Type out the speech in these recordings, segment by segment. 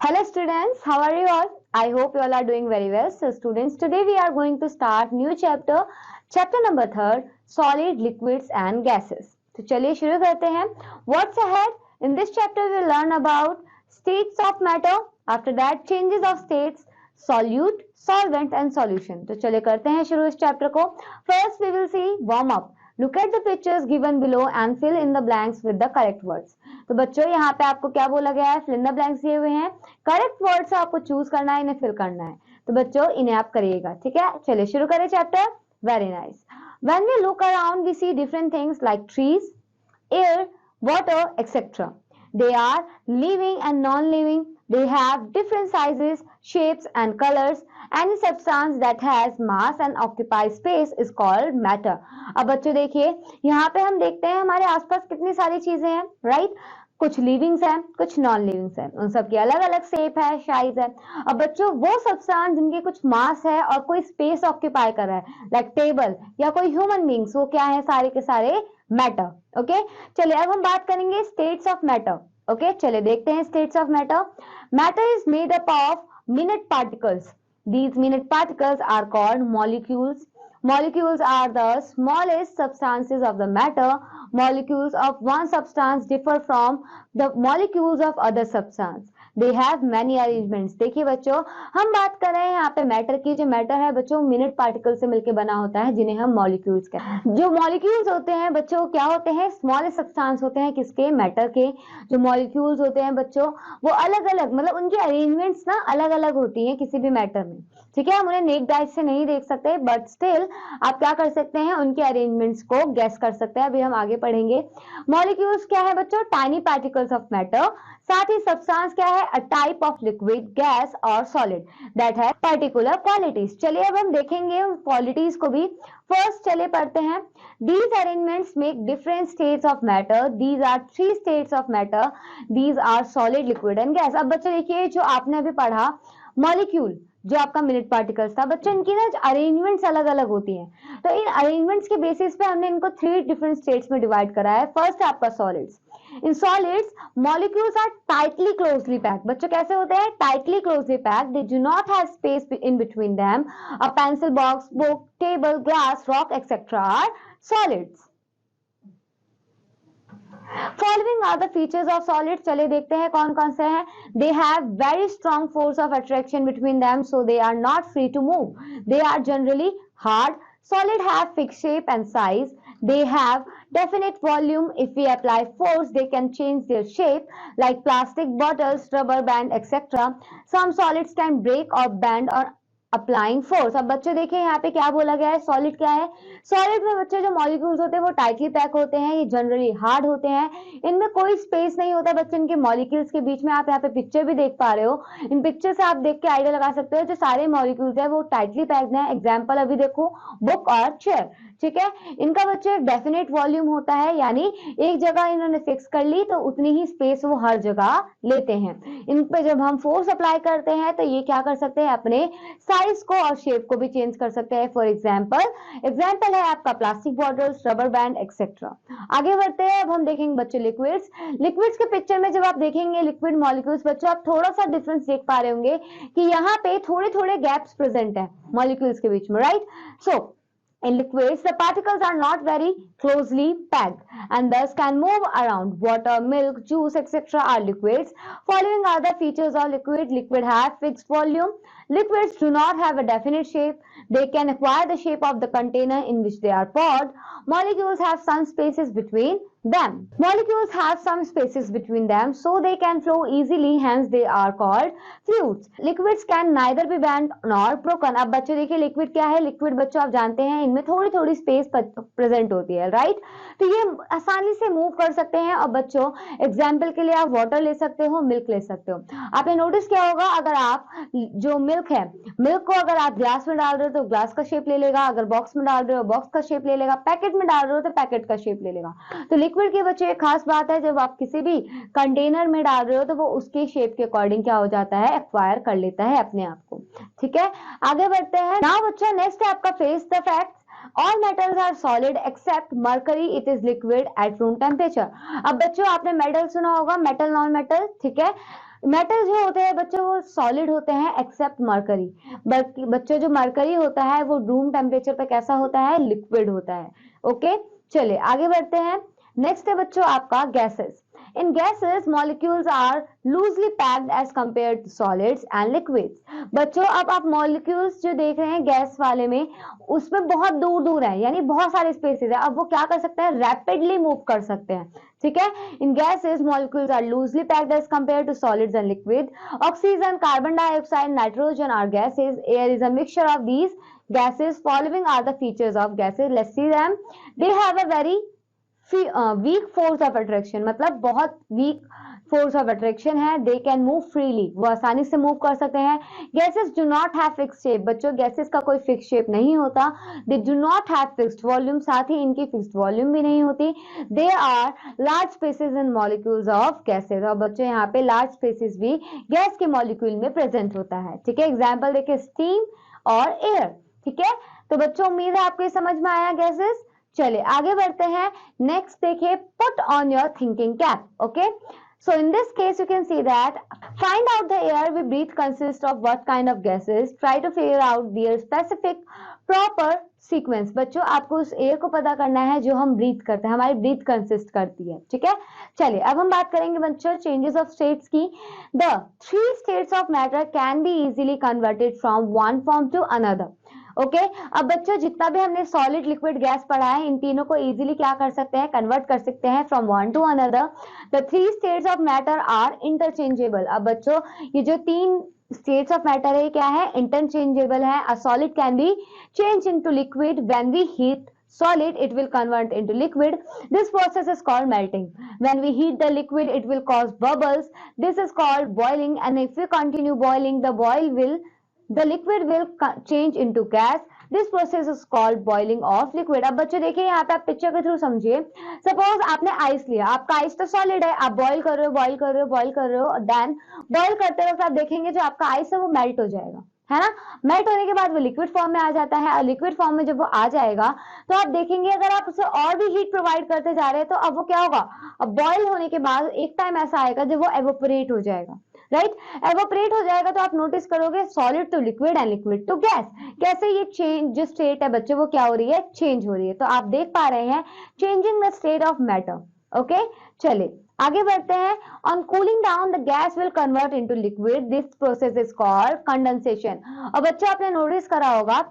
Hello students, how are you all? I hope you all are doing very well. So students, today we are going to start new chapter number 3, solid, liquids and gases. तो चलिए शुरू करते हैं. What's ahead? In this chapter we will learn about states of matter. After that, changes of states, solute, solvent and solution. तो चलिए करते हैं शुरू इस चैप्टर को. First we will see warm up. Look at the pictures given below and fill in the blanks with the correct words. तो बच्चों यहाँ पे आपको क्या बोला गया है? फिल इन द ब्लैंक्स दिए हुए हैं. करेक्ट वर्ड्स आपको चूज करना है, इन्हें फिल करना है. तो बच्चों इन्हें आप करिएगा, ठीक है. चलिए शुरू करें chapter. Very nice. When we look around, we see different things like trees, air, water, etc. They are living and non-living. They have different sizes, shapes and colors. Any substance that has mass and occupies space is called matter. अब बच्चों देखिए, यहाँ पे हम देखते हैं हमारे आसपास कितनी सारी चीजें हैं, राइट. कुछ लिविंग्स हैं, कुछ नॉन लिविंग्स हैं, उन सब की अलग अलग शेप है, साइज है. अब बच्चों वो सब्सटेंस जिनके कुछ मास है और कोई स्पेस ऑक्यूपाई कर रहा है, लाइक टेबल या कोई ह्यूमन बींग्स, वो क्या है? सारे के सारे मैटर. ओके, चलिए अब हम बात करेंगे स्टेट्स ऑफ मैटर. ओके, चलिए देखते हैं states of matter. Matter is made up of minute particles. These minute particles are called molecules. Molecules are the smallest substances of the matter. Molecules of one substance differ from the molecules of other substance. They have many arrangements. देखिए बच्चों, हम बात कर रहे हैं यहाँ पे matter की. जो मैटर है बच्चों मिनट पार्टिकल से मिलकर बना होता है, जिन्हें हम मॉलिक्यूल्स कहते हैं. जो मॉलिक्यूल्स होते हैं बच्चों क्या होते हैं? स्मॉलेस्ट सब्सटेंस होते हैं. किसके? मैटर के. जो मॉलिक्यूल्स होते हैं बच्चों वो अलग अलग, मतलब उनकी अरेंजमेंट्स ना अलग अलग होती हैं किसी भी मैटर में, ठीक है. हम उन्हें नेक्ड आई से नहीं देख सकते, बट स्टिल आप क्या कर सकते हैं? उनके अरेंजमेंट्स को गेस कर सकते हैं. अभी हम आगे पढ़ेंगे. मॉलिक्यूल्स क्या है बच्चों? Tiny particles of matter. साथ ही सब्सटेंस क्या है? A type of liquid, gas और सॉलिड दैट है पर्टिकुलर क्वालिटीज. चलिए अब हम देखेंगे उन क्वालिटीज को भी. फर्स्ट चलिए पढ़ते हैं. These arrangements make different states of matter. These are 3 states of matter. These are solid, liquid and gas. अब बच्चों देखिए, जो आपने अभी पढ़ा मॉलिक्यूल, जो आपका मिनट पार्टिकल्स था बच्चों, इनकी ना अरेंजमेंट्स अलग अलग होती हैं. तो इन अरेंजमेंट्स के बेसिस पे हमने इनको 3 डिफरेंट स्टेट्स में डिवाइड करा है. फर्स्ट है आपका solids. In solids, molecules are tightly closely packed. बच्चों कैसे होते हैं? Tightly closely packed. They do not have space in between them. A pencil box, book, table, glass, rock, etc. are solids. Following are the features of solids. चलिए देखते हैं कौन कौन से हैं. They have very strong force of attraction between them, so they are not free to move. They are generally hard. Solid have fixed shape and size. They have definite volume. If we apply force, they can change their shape, like plastic bottles, rubber band, etc. Some solids can break or bend or applying force. अब बच्चों देखिए यहाँ पे क्या बोला गया है? Solid क्या है? सॉलिड में बच्चों जो मॉलिक्यूल्स होते हैं वो टाइटली पैक होते हैं. ये जनरली हार्ड होते हैं. इनमें कोई स्पेस नहीं होता बच्चों इनके मॉलिक्यूल्स के बीच में. आप यहाँ पे पिक्चर भी देख पा रहे हो. इन पिक्चर से आप देख के आइडिया लगा सकते हो जो सारे मॉलिक्यूल्स है वो टाइटली पैक्ड हैं. एग्जाम्पल अभी देखो, बुक और चेयर, ठीक है. इनका बच्चों एक डेफिनेट वॉल्यूम होता है, यानी एक जगह इन्होंने फिक्स कर ली तो उतनी ही स्पेस वो हर जगह लेते हैं. इन पे जब हम फोर्स अप्लाई करते हैं तो ये क्या कर सकते हैं? अपने साइज को और शेप को भी चेंज कर सकते हैं. फॉर एग्जाम्पल है आपका plastic bottles, rubber band etcetera. आगे बढ़ते हैं. अब हम देखेंगे बच्चों लिक्विड्स. लिक्विड्स के पिक्चर में जब आप देखेंगे लिक्विड मॉलिक्यूल्स बच्चों, आप थोड़ा सा डिफरेंस देख पा रहे होंगे कि यहाँ पे थोड़े थोड़े गैप्स प्रेजेंट है मॉलिक्यूल्स के बीच में, right. So in liquids, the particles are not very closely packed and thus can move around. Water, milk, juice, etc. are liquids. Following are the features of liquid. Liquid have fixed volume. Liquids do not have a definite shape. They can acquire the shape of the container in which they are poured. Molecules have some spaces between them. Molecules have some spaces between them so they can flow easily, hence they are called fluids. Liquids can neither be bent nor broken. अब बच्चों देखिए liquid क्या है? Liquid बच्चों आप जानते हैं इनमें थोड़ी थोड़ी स्पेस प्रेजेंट होती है, राइट. तो ये आसानी से मूव कर सकते हैं. और बच्चों एग्जाम्पल के लिए आप वाटर ले सकते हो, मिल्क ले सकते हो. आपने नोटिस किया होगा अगर आप जो मिल्क है, मिल्क को अगर आप ग्लास में डाल रहे हो तो ग्लास का शेप ले लेगा, अगर बॉक्स में डाल रहे हो बॉक्स का शेप ले लेगा, पैकेट में डाल रहे हो तो पैकेट का शेप ले लेगा. तो लिक्विड के बच्चों एक खास बात है, जब आप किसी भी कंटेनर में डाल रहे हो तो वो उसके शेप के अकॉर्डिंग क्या हो जाता है? एक्वायर कर लेता है अपने आप को, ठीक है. आगे बढ़ते हैं. नाउ बच्चा नेक्स्ट है आपका face the facts. All metals are solid except mercury, it is liquid at room temperature. अब बच्चों आपने मेटल सुना होगा, मेटल नॉन मेटल, ठीक है. मेटल जो होते हैं बच्चों वो सॉलिड होते हैं एक्सेप्ट मरकरी, बल्कि बच्चों जो मरकरी होता है वो रूम टेम्परेचर पे कैसा होता है, लिक्विड होता है। ओके, चलिए आगे बढ़ते हैं। नेक्स्ट है बच्चों आपका gases. In gases molecules are loosely packed as compare to solids and liquids. बच्चों अब आप मॉलिक्यूल्स जो देख रहे हैं गैस वाले में, उसमें बहुत दूर दूर है, यानी बहुत सारे स्पेसेस है। अब वो क्या कर सकते हैं, रैपिडली मूव कर सकते हैं, ठीक है। In gases molecules are loosely packed as compare to solids and liquid. Oxygen, carbon dioxide, nitrogen are gases. Air is a mixture of these gases. Following are the features of gases. Let's see them. They have a very weak force of attraction, मतलब बहुत weak force of attraction है। They can move freely, वो आसानी से move कर सकते हैं। Gases do not have fixed shape, बच्चों gases का कोई fixed shape नहीं होता। They do not have fixed volume, साथ ही इनकी fixed volume भी नहीं होती। They are large spaces in molecules of gases, और बच्चों यहाँ पे large spaces भी गैस के molecule में present होता है, ठीक है। एग्जाम्पल देखिए, steam और air, ठीक है। तो बच्चों उम्मीद है आपको ये समझ में आया गैसेस। चलिए आगे बढ़ते हैं। नेक्स्ट देखिए, put on your thinking cap. Okay, so in this case you can see that find out the air we breathe consists of what kind of gases, try to figure out their specific proper sequence। बच्चों आपको उस air को पता करना है जो हम breathe करते हैं, हमारी ब्रीथ कंसिस्ट करती है, ठीक है। चलिए अब हम बात करेंगे बच्चों चेंजेस ऑफ स्टेट्स की। The 3 states of matter can be easily converted from one form to another। Okay अब बच्चों जितना भी हमने सॉलिड लिक्विड गैस पढ़ा है, इन तीनों को इजीली क्या कर सकते हैं, कन्वर्ट कर सकते हैं from one to another. The 3 states of matter are interchangeable. अब बच्चों ये जो 3 states of matter है क्या है, इंटरचेंजेबल है। A solid can be change into liquid when we heat solid, it will convert into liquid. This process is called melting. When we heat the liquid, it will cause bubbles. This is called boiling, and if we continue boiling, the liquid will change into gas. This process is called boiling of liquid। अब बच्चों देखिए यहाँ पे आप picture के through समझिए। Suppose आपने ice लिया, आपका आइस तो सॉलिड है, आप बॉईल कर रहे हो बॉईल कर रहे हो बॉईल कर रहे हो, देन बॉईल करते वक्त आप देखेंगे जो आपका आइस है वो मेल्ट हो जाएगा, है ना। मेल्ट होने के बाद वो लिक्विड फॉर्म में आ जाता है, और लिक्विड फॉर्म में जब वो आ जाएगा तो आप देखेंगे अगर आप उसे और भी हीट प्रोवाइड करते जा रहे हैं तो अब वो क्या होगा, अब बॉईल होने के बाद एक टाइम ऐसा आएगा जब वो एवोपरेट हो जाएगा, राइट। एवोपरेट हो जाएगा तो आप नोटिस करोगे solid to liquid and liquid to gas. कैसे ये चेंज जो स्टेट है बच्चों वो क्या हो रही है, चेंज हो रही है। तो आप देख पा रहे हैं changing the state of matter. Okay चलिए आगे बढ़ते हैं। On cooling down the gas will convert into liquid. This process is called condensation. और बच्चों आपने नोटिस करा होगा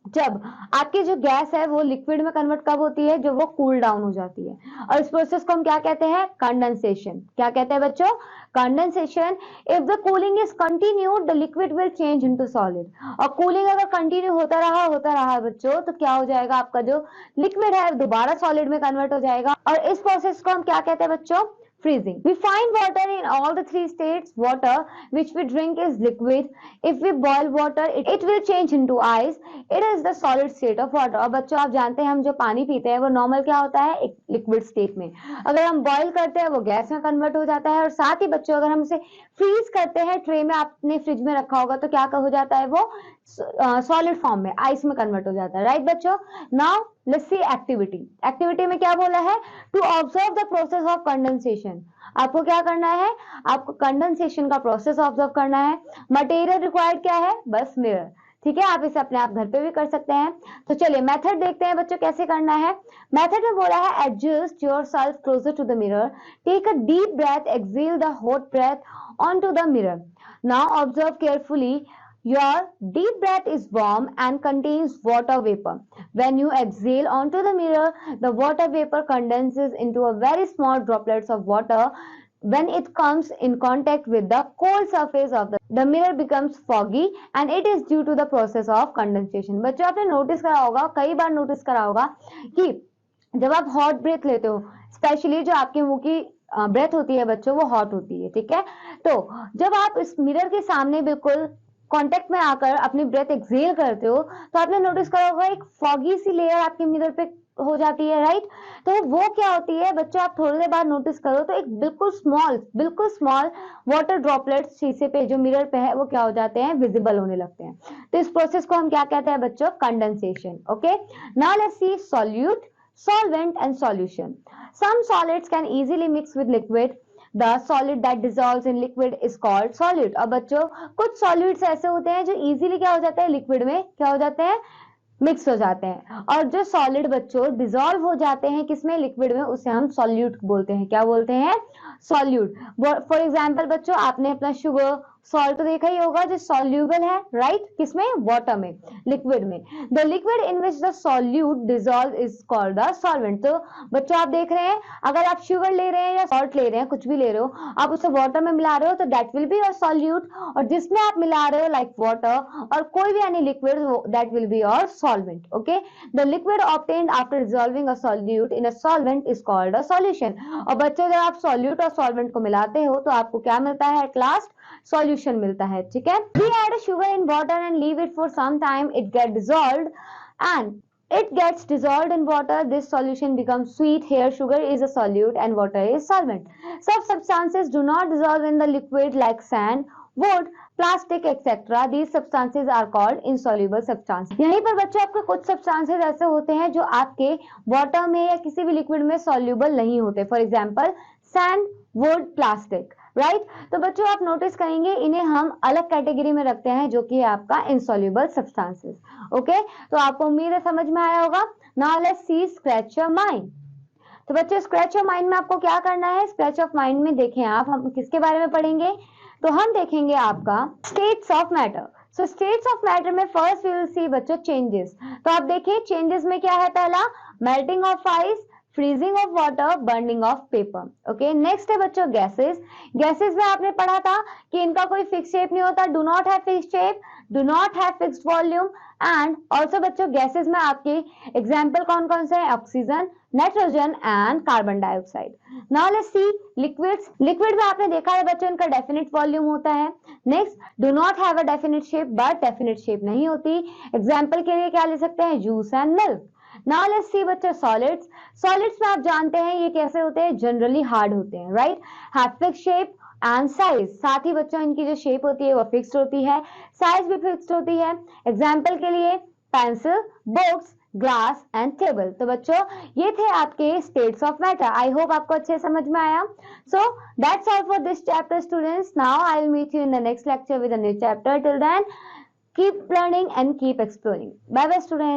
जब आपकी जो गैस है वो लिक्विड में कन्वर्ट कब होती है, जब वो कूल डाउन हो जाती है। और इस प्रोसेस को हम क्या कहते हैं, कंडेंसेशन। क्या कहते हैं बच्चों, condensation. If the cooling is continued the liquid will change into solid. और कूलिंग अगर कंटिन्यू होता रहा बच्चों तो क्या हो जाएगा, आपका जो लिक्विड है दोबारा सॉलिड में कन्वर्ट हो जाएगा। और इस प्रोसेस को हम क्या कहते हैं बच्चों, freezing। We find water in all the 3 states. Water which we drink is liquid. If we boil water, it will change into ice. It is the solid state of water। और बच्चों आप जानते हैं हम जो पानी पीते हैं वो नॉर्मल क्या होता है, एक लिक्विड स्टेट में। अगर हम बॉईल करते हैं वो गैस में कन्वर्ट हो जाता है। और साथ ही बच्चों अगर हम उसे फ्रीज करते हैं, ट्रे में आपने फ्रिज में रखा होगा तो क्या हो जाता है, वो सॉलिड फॉर्म में आइस में कन्वर्ट हो जाता है, राइट बच्चों। Now let's see activity. Activity में क्या बोला है, to observe the process of condensation. आपको क्या करना है, आपको कंडेंसेशन का प्रोसेस ऑब्जर्व करना है। मटेरियल रिक्वायर्ड क्या है, बस मिरर, ठीक है। आप इसे अपने आप घर पे भी कर सकते हैं। तो चलिए मेथड देखते हैं बच्चों कैसे करना है। मेथड में बोला है adjust yourself closer to the mirror, take a deep breath, exhale the hot breath onto the mirror. Now observe carefully. Your deep breath is warm and contains water vapor. When you exhale onto the mirror, the water vapor condenses into a very small droplets of water. When it comes in contact with the cold surface of the mirror becomes foggy and it is due to the process of condensation। बच्चों आपने notice करा होगा, कई बार notice करा होगा कि जब आप हॉट ब्रेथ लेते हो, स्पेशली जो आपके मुंह की ब्रेथ होती है बच्चों वो हॉट होती है, ठीक है। तो जब आप इस मिरर के सामने बिल्कुल कांटेक्ट में आकर अपनी ब्रेथ एक्सेल करते हो तो आपने नोटिस करा होगा एक फॉगी सी लेयर आपके मिरर पे हो जाती है, राइट। तो वो क्या होती है बच्चों, आप थोड़ी देर बाद नोटिस करो तो एक बिल्कुल स्मॉल वाटर ड्रॉपलेट्स शीशे पे जो मिरर पे है वो क्या हो जाते हैं, विजिबल होने लगते हैं। तो इस प्रोसेस को हम क्या कहते हैं बच्चों, condensation. Okay now let's C solute, solvent and solution। Some solids can easily mix with liquid the solid that dissolves in liquid is called solute. और बच्चों कुछ सॉल्यूट्स ऐसे होते हैं जो इजीली क्या हो जाते हैं, लिक्विड में क्या हो जाते हैं, मिक्स हो जाते हैं। और जो सॉलिड बच्चों डिसॉल्व हो जाते हैं किसमें, लिक्विड में, उसे हम सॉल्यूट बोलते हैं। क्या बोलते हैं, सॉल्यूट। फॉर एग्जांपल बच्चों आपने अपना शुगर सॉल्ट तो देखा ही होगा जो सॉल्यूबल है, राइट, किसमें, वाटर में, लिक्विड में। The liquid in which the solute dissolve is called the solvent. तो बच्चों आप देख रहे हैं अगर आप शुगर ले रहे हैं या सॉल्ट ले रहे हैं, कुछ भी ले रहे हो, आप उसे वाटर में मिला रहे हो तो that will be your solute. और जिसमें आप मिला रहे हो लाइक वाटर और कोई भी any liquid, that will be your solvent. Okay, the liquid obtained after dissolving a solute in a solvent is called a solution. और बच्चों जब आप सॉल्यूट और सॉल्वेंट को मिलाते हो तो आपको क्या मिलता है, एट लास्ट सॉल्यूशन मिलता है, ठीक है। We add sugar in water and leave it for some time, it get dissolved and it gets dissolved in water, this solution becomes sweet. Here sugar is a solute and water is solvent. Some substances do not dissolve in the liquid like sand, wood, plastic etc. These substances are called insoluble substances. यहीं पर बच्चों आपके कुछ substances ऐसे होते हैं जो आपके water में या किसी भी liquid में soluble नहीं होते। For example sand, wood, plastic, right तो बच्चों आप नोटिस करेंगे इन्हें हम अलग कैटेगरी में रखते हैं जो कि है आपका इनसॉल्युबल सब्सटेंसेस। ओके, तो आपको उम्मीद है समझ में आया होगा। Now let's C scratch your mind. तो बच्चों स्क्रैच योर माइंड में आपको क्या करना है, स्क्रैच ऑफ माइंड में देखें आप, हम किसके बारे में पढ़ेंगे, तो हम देखेंगे आपका states of matter. So states of matter में फर्स्ट वी विल सी बच्चों चेंजेस। तो आप देखिए चेंजेस में क्या है, पहला melting of ice, freezing of water, burning of paper. Okay, next है बच्चों गैसेस। गैसेस में आपने पढ़ा था कि इनका कोई फिक्स शेप नहीं होता, do not have fix shape, do not have fixed volume. And also बच्चों गैसेस में आपके एग्जाम्पल कौन कौन से हैं, oxygen, nitrogen and carbon dioxide. Now let's C liquids. Liquid में आपने देखा है बच्चों इनका डेफिनेट वॉल्यूम होता है। Next do not have a definite shape, but definite shape नहीं होती। एग्जाम्पल के लिए क्या ले सकते हैं, juice and milk. Now let's see बच्चों सॉलिड्स। सॉलिड्स में आप जानते हैं ये कैसे होते हैं, जनरली हार्ड होते हैं, right, have fixed shape and size. साथ ही बच्चों इनकी जो शेप होती है वो फिक्स्ड होती है, साइज भी फिक्स्ड होती है। एग्जाम्पल के लिए pencil, books, glass and table. तो बच्चों ये थे आपके states of matter. I hope आपको अच्छे समझ में आया। So that's all for this chapter students. Now I will meet you in the next lecture with a new chapter. Till then keep learning and keep exploring. Bye bye students.